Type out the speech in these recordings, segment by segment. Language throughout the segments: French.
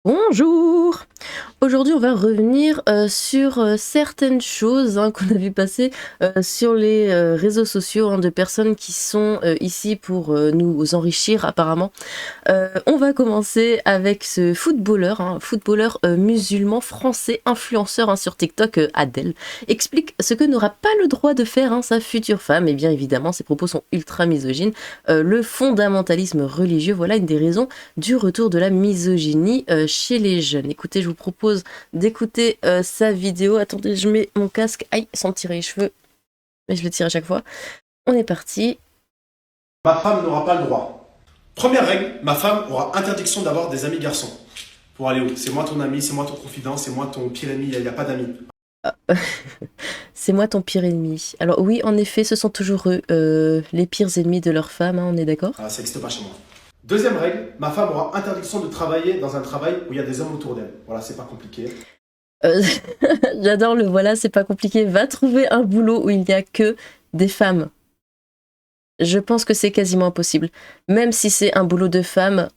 Bonjour! Aujourd'hui, on va revenir sur certaines choses qu'on a vu passer sur les réseaux sociaux de personnes qui sont ici pour nous enrichir apparemment. On va commencer avec ce footballeur musulman français, influenceur sur TikTok, Adel, explique ce que n'aura pas le droit de faire sa future femme. Et bien évidemment, ses propos sont ultra misogynes. Le fondamentalisme religieux, voilà une des raisons du retour de la misogynie chez les jeunes. Écoutez, je vous propose d'écouter sa vidéo. Attendez, je mets mon casque. Aïe, sans me tirer les cheveux. Mais je le tire à chaque fois. On est parti. Ma femme n'aura pas le droit. Première règle, ma femme aura interdiction d'avoir des amis garçons. Pour aller où? C'est moi ton ami, c'est moi ton confident, c'est moi ton pire ennemi, il n'y a pas d'amis. C'est moi ton pire ennemi. Alors oui, en effet, ce sont toujours eux, les pires ennemis de leur femme, on est d'accord? Ah, ça n'existe pas chez moi. Deuxième règle, ma femme aura interdiction de travailler dans un travail où il y a des hommes autour d'elle. Voilà, c'est pas compliqué. J'adore le voilà, c'est pas compliqué. Va trouver un boulot où il n'y a que des femmes. Je pense que c'est quasiment impossible. Même si c'est un boulot de femme,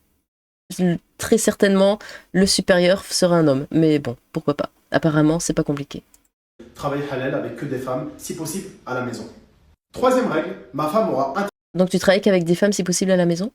très certainement, le supérieur sera un homme. Mais bon, pourquoi pas. Apparemment, c'est pas compliqué. Travail halal avec que des femmes, si possible, à la maison. Troisième règle, ma femme aura Donc tu travailles qu'avec des femmes si possible à la maison?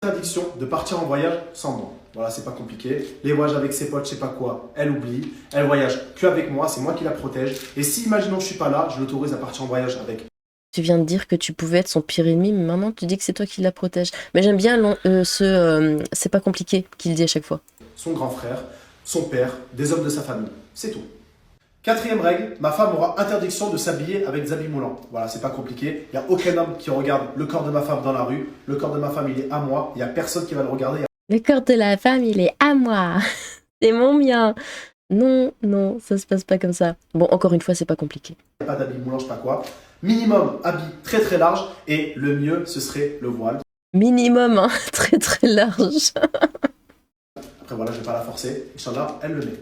interdiction de partir en voyage sans moi. Voilà, c'est pas compliqué. Les voyages avec ses potes, je sais pas quoi, elle oublie. Elle voyage que avec moi, c'est moi qui la protège. Et si, imaginons que je suis pas là, je l'autorise à partir en voyage avec. Tu viens de dire que tu pouvais être son pire ennemi, mais maintenant tu dis que c'est toi qui la protège. Mais j'aime bien c'est pas compliqué qu'il dit à chaque fois. Son grand frère, son père, des hommes de sa famille. C'est tout. Quatrième règle, ma femme aura interdiction de s'habiller avec des habits moulants. Voilà, c'est pas compliqué. Il n'y a aucun homme qui regarde le corps de ma femme dans la rue. Le corps de ma femme, il est à moi. Il n'y a personne qui va le regarder. Le corps de la femme, il est à moi. C'est mon mien. Non, non, ça se passe pas comme ça. Bon, encore une fois, c'est pas compliqué. Il n'y a pas d'habits moulants, je sais pas quoi. Minimum, habit très très large. Et le mieux, ce serait le voile. Minimum, très très large. Après voilà, je vais pas la forcer. Inch'Allah, elle le met.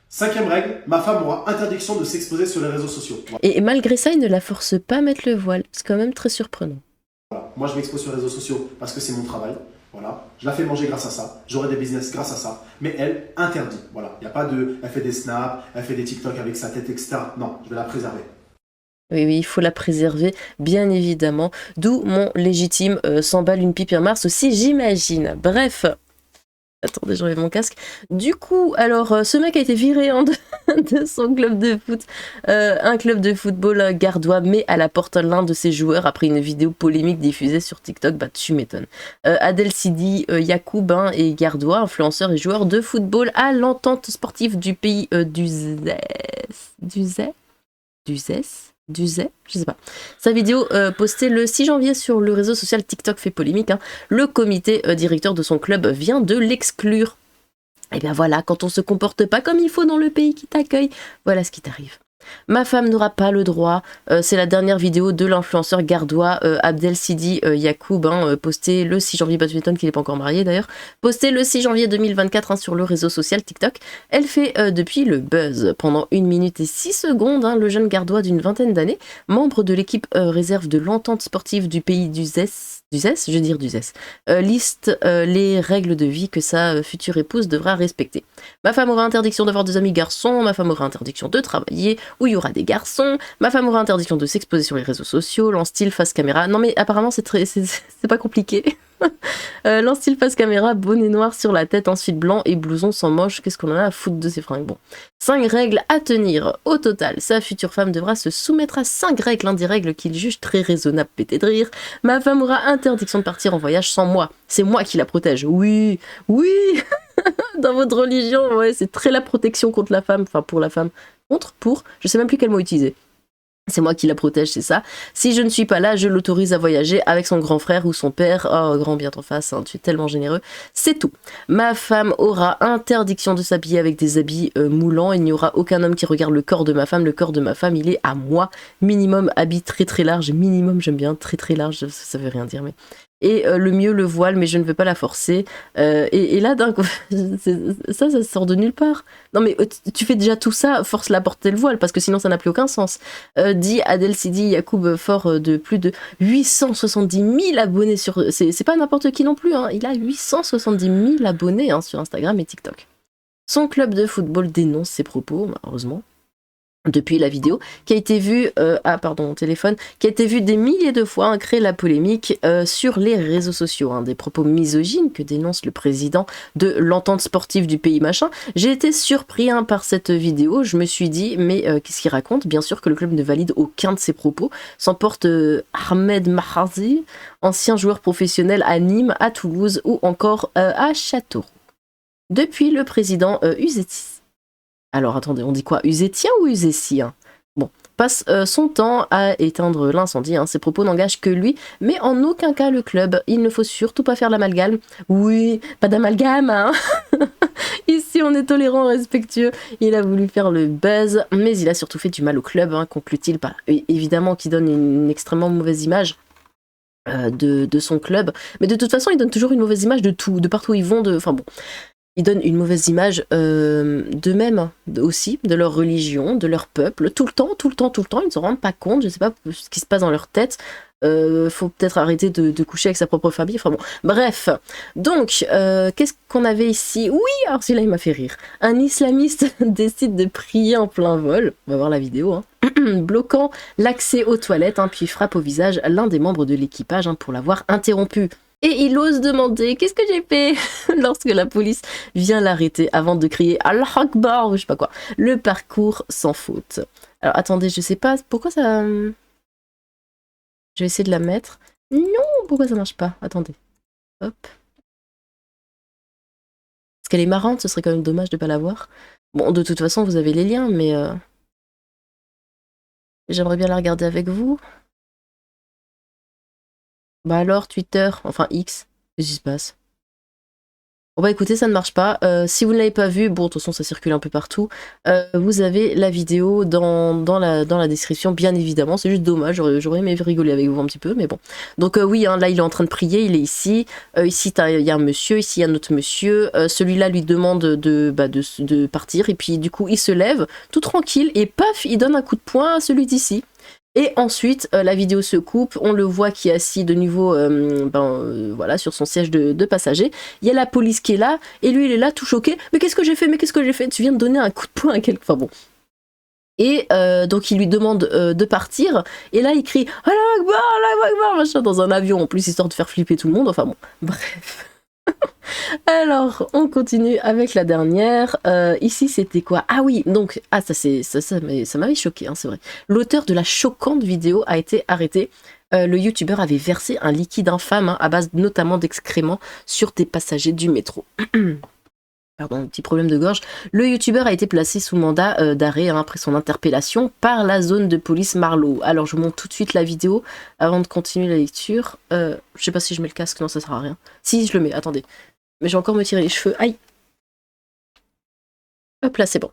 Cinquième règle, ma femme aura interdiction de s'exposer sur les réseaux sociaux. Et malgré ça, il ne la force pas à mettre le voile. C'est quand même très surprenant. Voilà. Moi, je m'expose sur les réseaux sociaux parce que c'est mon travail. Voilà. Je la fais manger grâce à ça. J'aurai des business grâce à ça. Mais elle, interdit. Voilà. Il n'y a pas de... Elle fait des snaps, elle fait des TikTok avec sa tête, etc. Non, je vais la préserver. Oui, oui, il faut la préserver, bien évidemment. D'où mon légitime s'emballe une pipe en mars aussi, j'imagine. Bref... Attendez, j'enlève mon casque. Du coup, alors, ce mec a été viré de son club de foot. Un club de football gardois met à la porte l'un de ses joueurs après une vidéo polémique diffusée sur TikTok. Bah, tu m'étonnes. Adel Sidi Yacoub et gardois, influenceur et joueur de football à l'entente sportive du pays d'Uzès, je sais pas. Sa vidéo postée le 6 janvier sur le réseau social TikTok fait polémique. Le comité directeur de son club vient de l'exclure. Et bien voilà, quand on se comporte pas comme il faut dans le pays qui t'accueille, voilà ce qui t'arrive. Ma femme n'aura pas le droit. C'est la dernière vidéo de l'influenceur gardois Abdel Sidi Yacoub, postée le 6 janvier, bah tu m'étonnes qu'il n'est pas encore marié d'ailleurs, postée le 6 janvier 2024 sur le réseau social TikTok. Elle fait depuis le buzz. Pendant 1 minute et 6 secondes, le jeune gardois d'une vingtaine d'années, membre de l'équipe réserve de l'entente sportive du pays d'Uzès, liste les règles de vie que sa future épouse devra respecter. Ma femme aura interdiction d'avoir des amis garçons, ma femme aura interdiction de travailler où il y aura des garçons, ma femme aura interdiction de s'exposer sur les réseaux sociaux, lance-t-il face caméra. Non mais apparemment c'est pas compliqué. Lance-t-il face caméra, bonnet noir sur la tête, ensuite blanc et blouson sans manche. Qu'est-ce qu'on en a à foutre de ces fringues? Bon. 5 règles à tenir. Au total, sa future femme devra se soumettre à 5 règles, des règles qu'il juge très raisonnables, pété de rire. Ma femme aura interdiction de partir en voyage sans moi. C'est moi qui la protège. Oui, oui. Dans votre religion, ouais, c'est très la protection contre la femme, enfin pour la femme. Pour, je sais même plus quel mot utiliser. C'est moi qui la protège, c'est ça. Si je ne suis pas là, je l'autorise à voyager avec son grand frère ou son père. Oh, grand bien t'en face, tu es tellement généreux. C'est tout. Ma femme aura interdiction de s'habiller avec des habits moulants. Il n'y aura aucun homme qui regarde le corps de ma femme. Le corps de ma femme, il est à moi. Minimum habit très très large. Minimum, j'aime bien, très très large, ça veut rien dire, mais... Et le mieux le voile, mais je ne veux pas la forcer. Et là, d'un coup, ça sort de nulle part. Non mais tu fais déjà tout ça, force-la à porter le voile, parce que sinon ça n'a plus aucun sens. Dit Adel Sidi Yacoub fort de plus de 870 000 abonnés sur... C'est pas n'importe qui non plus, hein. Il a 870 000 abonnés hein, sur Instagram et TikTok. Son club de football dénonce ses propos, malheureusement. Depuis la vidéo, qui a été vue, mon téléphone, qui a été vue des milliers de fois, hein, créer la polémique sur les réseaux sociaux, hein, des propos misogynes que dénonce le président de l'entente sportive du pays machin. J'ai été surpris hein, par cette vidéo, je me suis dit, mais qu'est-ce qu'il raconte? Bien sûr que le club ne valide aucun de ses propos, s'emporte Ahmed Maharzi, ancien joueur professionnel à Nîmes, à Toulouse ou encore à Châteauroux. Depuis le président Uzetis. Alors attendez, on dit quoi? Usétien ou Usétien? Bon, passe son temps à éteindre l'incendie, hein. Ses propos n'engagent que lui, mais en aucun cas le club. Il ne faut surtout pas faire l'amalgame. Oui, pas d'amalgame, hein. Ici on est tolérant, respectueux. Il a voulu faire le buzz, mais il a surtout fait du mal au club, hein, conclut-il, évidemment qui donne une extrêmement mauvaise image. De son club, mais de toute façon il donne toujours une mauvaise image de tout, de partout où ils vont, enfin bon. Ils donnent une mauvaise image d'eux-mêmes aussi, de leur religion, de leur peuple, tout le temps, ils ne se rendent pas compte, je ne sais pas ce qui se passe dans leur tête, faut peut-être arrêter de coucher avec sa propre famille, enfin bon, bref. Donc, qu'est-ce qu'on avait ici? Oui, alors celui-là il m'a fait rire. Un islamiste décide de prier en plein vol, on va voir la vidéo, hein. Bloquant l'accès aux toilettes, hein, puis frappe au visage l'un des membres de l'équipage hein, pour l'avoir interrompu. Et il ose demander « Qu'est-ce que j'ai fait ?» lorsque la police vient l'arrêter avant de crier « Allah Akbar » ou je sais pas quoi. Le parcours sans faute. Alors attendez, je sais pas pourquoi ça... Je vais essayer de la mettre. Non, pourquoi ça marche pas? Attendez. Hop. Parce qu'elle est marrante, ce serait quand même dommage de pas la voir. Bon, de toute façon, vous avez les liens, mais... J'aimerais bien la regarder avec vous. Bah alors, Twitter, enfin X, qu'est-ce qui se passe? Bon bah écoutez, ça ne marche pas. Si vous ne l'avez pas vu, bon de toute façon ça circule un peu partout, vous avez la vidéo dans la description, bien évidemment. C'est juste dommage, j'aurais aimé rigoler avec vous un petit peu, mais bon. Donc oui, hein, là il est en train de prier, il est ici. Ici il y a un monsieur, ici il y a un autre monsieur. Celui-là lui demande de partir, et puis du coup il se lève, tout tranquille, et paf, il donne un coup de poing à celui d'ici. Et ensuite, la vidéo se coupe, on le voit qui est assis de nouveau voilà, sur son siège de passager. Il y a la police qui est là, et lui il est là tout choqué. Mais qu'est-ce que j'ai fait? Mais qu'est-ce que j'ai fait? Tu viens de donner un coup de poing à quelqu'un. Enfin bon. Et donc il lui demande de partir, et là il crie « Allah Akbar, Allah Akbar » machin dans un avion, en plus histoire de faire flipper tout le monde, enfin bon, bref. Alors, on continue avec la dernière. Ici, c'était quoi? Ah oui, donc, ça m'avait choqué, hein, c'est vrai. L'auteur de la choquante vidéo a été arrêté. Le youtubeur avait versé un liquide infâme, hein, à base notamment d'excréments, sur des passagers du métro. Pardon, petit problème de gorge. Le youtubeur a été placé sous mandat d'arrêt hein, après son interpellation par la zone de police Marlowe. Alors, je vous montre tout de suite la vidéo avant de continuer la lecture. Je sais pas si je mets le casque, non, ça sert à rien. Si, je le mets, attendez. Mais je vais encore me tirer les cheveux. Aïe. Hop là, c'est bon.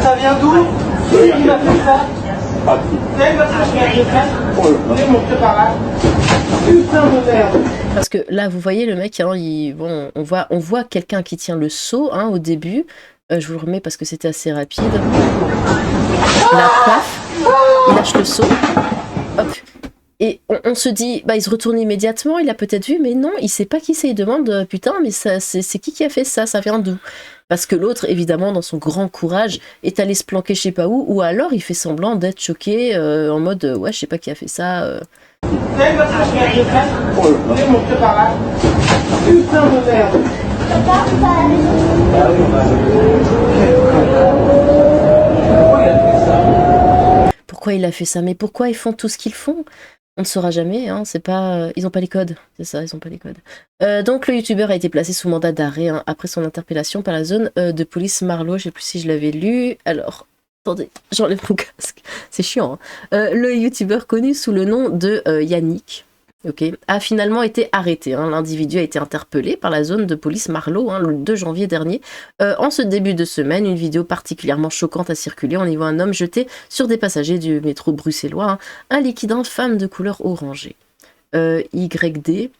Ça vient d'où? Qui m'a fait ça? C'est parce que je viens de faire. C'est mon préparat. Putain de merde. Parce que là, vous voyez le mec, hein, bon, on voit quelqu'un qui tient le seau hein, au début. Je vous le remets parce que c'était assez rapide. Là, paf, il lâche le seau. Hop. Et on se dit, bah il se retourne immédiatement, il a peut-être vu, mais non, il sait pas qui c'est. Il demande, putain, mais c'est qui a fait ça? Ça vient d'où? Parce que l'autre, évidemment, dans son grand courage, est allé se planquer je sais pas où, ou alors il fait semblant d'être choqué, en mode, ouais, je sais pas qui a fait ça. C'est parce que je viens de faire. C'est mon préparat. Putain de merde. Pourquoi il a fait ça? Mais pourquoi ils font tout ce qu'ils font? On ne saura jamais, hein, c'est pas... Ils ont pas les codes, c'est ça, ils ont pas les codes. Donc le youtubeur a été placé sous mandat d'arrêt hein, après son interpellation par la zone de police Marlowe, je sais plus si je l'avais lu. Alors, attendez, j'enlève mon casque, c'est chiant. Hein. Le youtubeur connu sous le nom de Yannick, ok, a finalement été arrêté. Hein. L'individu a été interpellé par la zone de police Marlowe le 2 janvier dernier. En ce début de semaine, une vidéo particulièrement choquante a circulé. On y voit un homme jeter sur des passagers du métro bruxellois un liquide infâme de couleur orangée. YD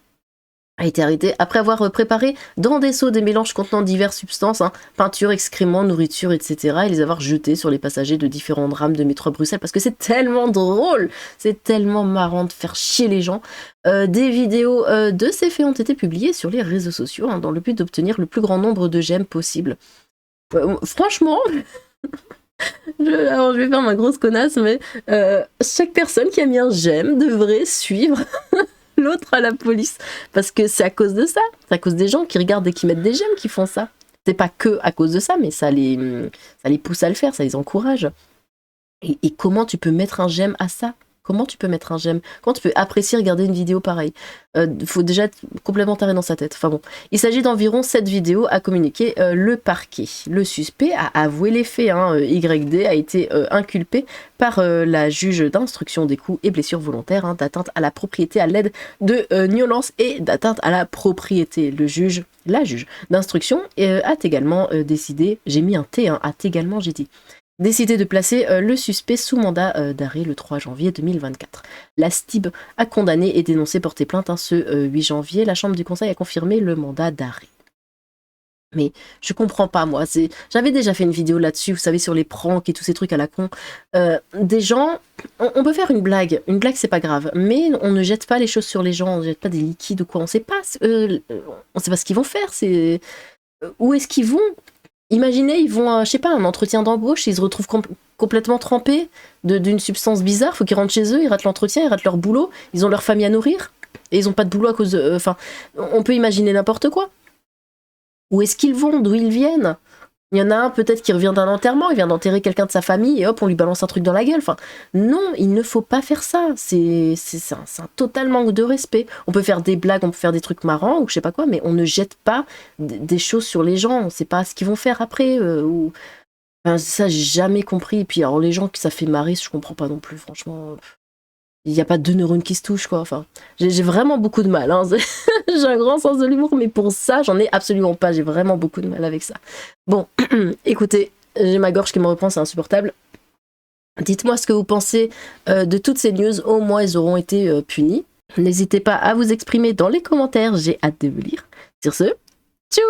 a été arrêté après avoir préparé dans des seaux des mélanges contenant diverses substances, peinture, excréments, nourriture, etc. et les avoir jetés sur les passagers de différentes rames de métro à Bruxelles parce que c'est tellement drôle, c'est tellement marrant de faire chier les gens. Des vidéos de ces faits ont été publiées sur les réseaux sociaux dans le but d'obtenir le plus grand nombre de j'aime possible. Franchement... Alors je vais faire ma grosse connasse, mais chaque personne qui a mis un j'aime devrait suivre l'autre à la police, parce que c'est à cause de ça, c'est à cause des gens qui regardent et qui mettent des j'aime qui font ça. C'est pas que à cause de ça, mais ça les pousse à le faire, ça les encourage. Et comment tu peux mettre un j'aime à ça? Comment tu peux mettre un j'aime? Comment tu peux apprécier regarder une vidéo pareille? Faut déjà être complètement taré dans sa tête. Enfin bon, il s'agit d'environ 7 vidéos à communiquer le parquet. Le suspect a avoué les faits. YD a été inculpé par la juge d'instruction des coups et blessures volontaires, d'atteinte à la propriété à l'aide de violence et d'atteinte à la propriété. La juge d'instruction a également décidé, j'ai mis un T, a également, j'ai dit, décidé de placer le suspect sous mandat d'arrêt le 3 janvier 2024. La STIB a condamné et dénoncé porter plainte ce 8 janvier. La Chambre du Conseil a confirmé le mandat d'arrêt. Mais je comprends pas, moi. J'avais déjà fait une vidéo là-dessus, vous savez, sur les pranks et tous ces trucs à la con. Des gens... On peut faire une blague. Une blague, c'est pas grave. Mais on ne jette pas les choses sur les gens. On ne jette pas des liquides ou quoi. On sait pas ce qu'ils vont faire. Où est-ce qu'ils vont? Imaginez, ils vont, je sais pas, un entretien d'embauche, ils se retrouvent complètement trempés d'une substance bizarre, faut qu'ils rentrent chez eux, ils ratent l'entretien, ils ratent leur boulot, ils ont leur famille à nourrir, et ils ont pas de boulot à cause de... Enfin, on peut imaginer n'importe quoi. Où est-ce qu'ils vont? D'où ils viennent? Il y en a un peut-être qui revient d'un enterrement, il vient d'enterrer quelqu'un de sa famille, et hop, on lui balance un truc dans la gueule. Enfin, non, il ne faut pas faire ça. C'est un total manque de respect. On peut faire des blagues, on peut faire des trucs marrants, ou je sais pas quoi, mais on ne jette pas des choses sur les gens. On sait pas ce qu'ils vont faire après. Enfin, ça, j'ai jamais compris. Et puis, alors, les gens que ça fait marrer, je comprends pas non plus, franchement. Il n'y a pas deux neurones qui se touchent, quoi. Enfin, j'ai vraiment beaucoup de mal. J'ai un grand sens de l'humour, mais pour ça, j'en ai absolument pas. J'ai vraiment beaucoup de mal avec ça. Bon, écoutez, j'ai ma gorge qui me reprend, c'est insupportable. Dites-moi ce que vous pensez de toutes ces news. Au moins, ils auront été punis. N'hésitez pas à vous exprimer dans les commentaires. J'ai hâte de vous lire. Sur ce, tchou!